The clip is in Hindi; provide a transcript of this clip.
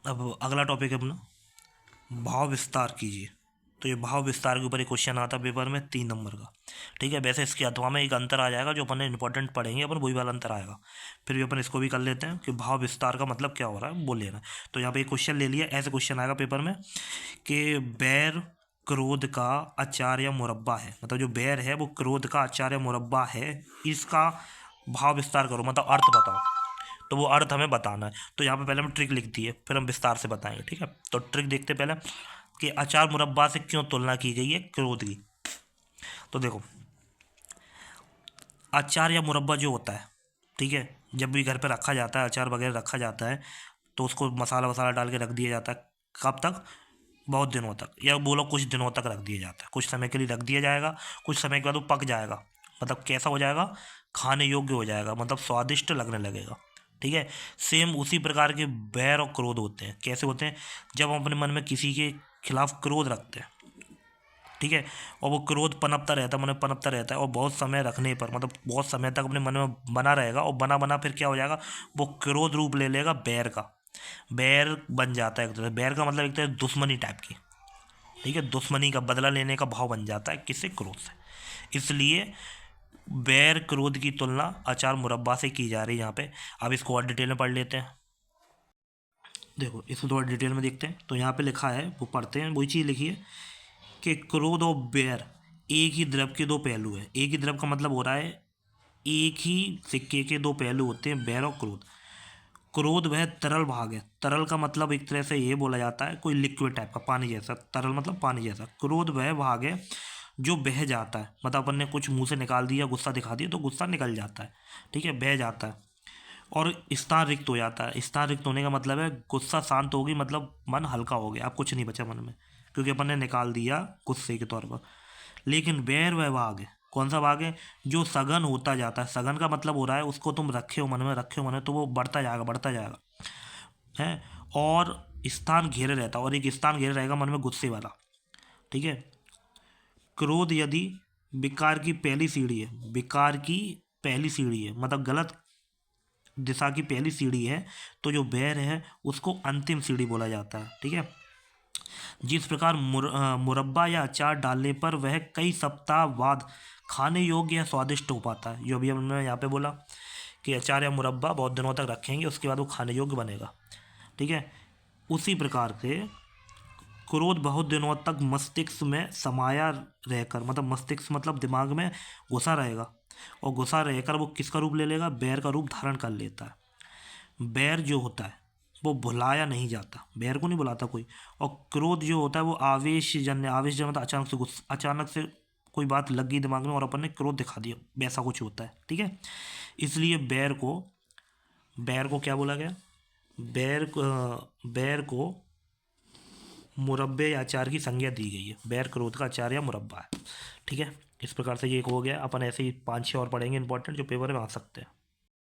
अब अगला टॉपिक है अपना भाव विस्तार कीजिए। तो ये भाव विस्तार के ऊपर एक क्वेश्चन आता है पेपर में 3 नंबर का। ठीक है, वैसे इसके अथवा में एक अंतर आ जाएगा जो अपन ने इंपॉर्टेंट पढ़ेंगे अपन, वही वाला अंतर आएगा। फिर भी अपन इसको भी कर लेते हैं कि भाव विस्तार का मतलब क्या हो रहा है वो लेना। तो यहाँ पे एक क्वेश्चन ले लिया, ऐसे क्वेश्चन आएगा पेपर में कि बैर क्रोध का अचार या मुरब्बा है, मतलब जो बैर है वो क्रोध का अचार या मुरब्बा है, इसका भाव विस्तार करो, मतलब अर्थ बताओ। तो वो अर्थ हमें बताना है। तो यहाँ पे पहले हम ट्रिक लिख दिए, फिर हम विस्तार से बताएंगे। ठीक है, तो ट्रिक देखते पहले कि अचार मुरब्बा से क्यों तुलना की गई है क्रोध की। तो देखो, अचार या मुरब्बा जो होता है, ठीक है, जब भी घर पे रखा जाता है, अचार वगैरह रखा जाता है, तो उसको मसाला वसाला डाल के रख दिया जाता है। कब तक? बहुत दिनों तक, या बोलो कुछ दिनों तक रख दिया जाता है। कुछ समय के लिए रख दिया जाएगा, कुछ समय के बाद वो पक जाएगा, मतलब कैसा हो जाएगा, खाने योग्य हो जाएगा, मतलब स्वादिष्ट लगने लगेगा। ठीक है, सेम उसी प्रकार के बैर और क्रोध होते हैं। कैसे होते हैं? जब हम अपने मन में किसी के खिलाफ क्रोध रखते हैं, ठीक है, और वो क्रोध पनपता रहता है, मन में पनपता रहता है, और बहुत समय रखने पर, मतलब बहुत समय तक अपने मन में बना रहेगा, और बना बना फिर क्या हो जाएगा, वो क्रोध रूप ले लेगा बैर का। बैर बन जाता है एक तरह से। बैर का मतलब एक तरह दुश्मनी टाइप की। ठीक है, दुश्मनी का बदला लेने का भाव बन जाता है, किससे? क्रोध से। इसलिए बैर क्रोध की तुलना अचार मुरब्बा से की जा रही है यहाँ पे। अब इसको और डिटेल में पढ़ लेते हैं। देखो, इसको थोड़ा डिटेल में देखते हैं। तो यहाँ पे लिखा है, वो पढ़ते हैं, वही चीज़ लिखी है कि क्रोध और बैर एक ही द्रव के दो पहलू है। एक ही द्रव का मतलब हो रहा है एक ही सिक्के के दो पहलू होते हैं, बैर और क्रोध। क्रोध वह तरल भाग है। तरल का मतलब एक तरह से ये बोला जाता है कोई लिक्विड टाइप का, पानी जैसा। तरल मतलब पानी जैसा। क्रोध वह भाग है जो बह जाता है, मतलब अपन ने कुछ मुंह से निकाल दिया, गुस्सा दिखा दिया, तो गुस्सा निकल जाता है। ठीक है, बह जाता है। और स्थान रिक्त हो जाता है। स्थान रिक्त होने का मतलब है गुस्सा शांत हो गई, मतलब मन हल्का हो गया, अब कुछ नहीं बचा मन में, क्योंकि अपन ने निकाल दिया गुस्से के तौर पर। लेकिन बैर वह भाग है, कौन सा भाग है? जो सघन होता जाता है। सघन का मतलब हो रहा है उसको तुम रखे हो मन में, रखे हो मन में, तो वो बढ़ता जाएगा, बढ़ता जाएगा है। और स्थान घेरे रहता है, और एक स्थान घेरे रहेगा मन में गुस्से वाला। ठीक है, क्रोध यदि विकार की पहली सीढ़ी है, विकार की पहली सीढ़ी है, मतलब गलत दिशा की पहली सीढ़ी है, तो जो बैर है उसको अंतिम सीढ़ी बोला जाता है। ठीक है, जिस प्रकार मुरब्बा या अचार डालने पर वह कई सप्ताह बाद खाने योग्य या स्वादिष्ट हो पाता है। जो अभी हमने यहाँ पे बोला कि अचार या मुरब्बा बहुत दिनों तक रखेंगे, उसके बाद वो खाने योग्य बनेगा। ठीक है, उसी प्रकार से क्रोध बहुत दिनों तक मस्तिष्क में समाया रहकर, मतलब मस्तिष्क मतलब दिमाग में घुसा रहेगा, और घुसा रहकर वो किसका रूप ले लेगा? बैर का रूप धारण कर लेता है। बैर जो होता है वो भुलाया नहीं जाता, बैर को नहीं भुलाता कोई। और क्रोध जो होता है वो आवेशजन्य, आवेशजन्य मतलब अचानक से अचानक से कोई बात लग गई दिमाग में और अपन ने क्रोध दिखा दिया, वैसा कुछ होता है। ठीक है, इसलिए बैर को क्या बोला गया? बैर को मुरब्बे या अचार की संज्ञा दी गई है। बैर क्रोध का अचार या मुरब्बा है। ठीक है, इस प्रकार से ये एक हो गया। अपन ऐसे ही 5-6 और पढ़ेंगे इंपॉर्टेंट, जो पेपर में आ सकते हैं।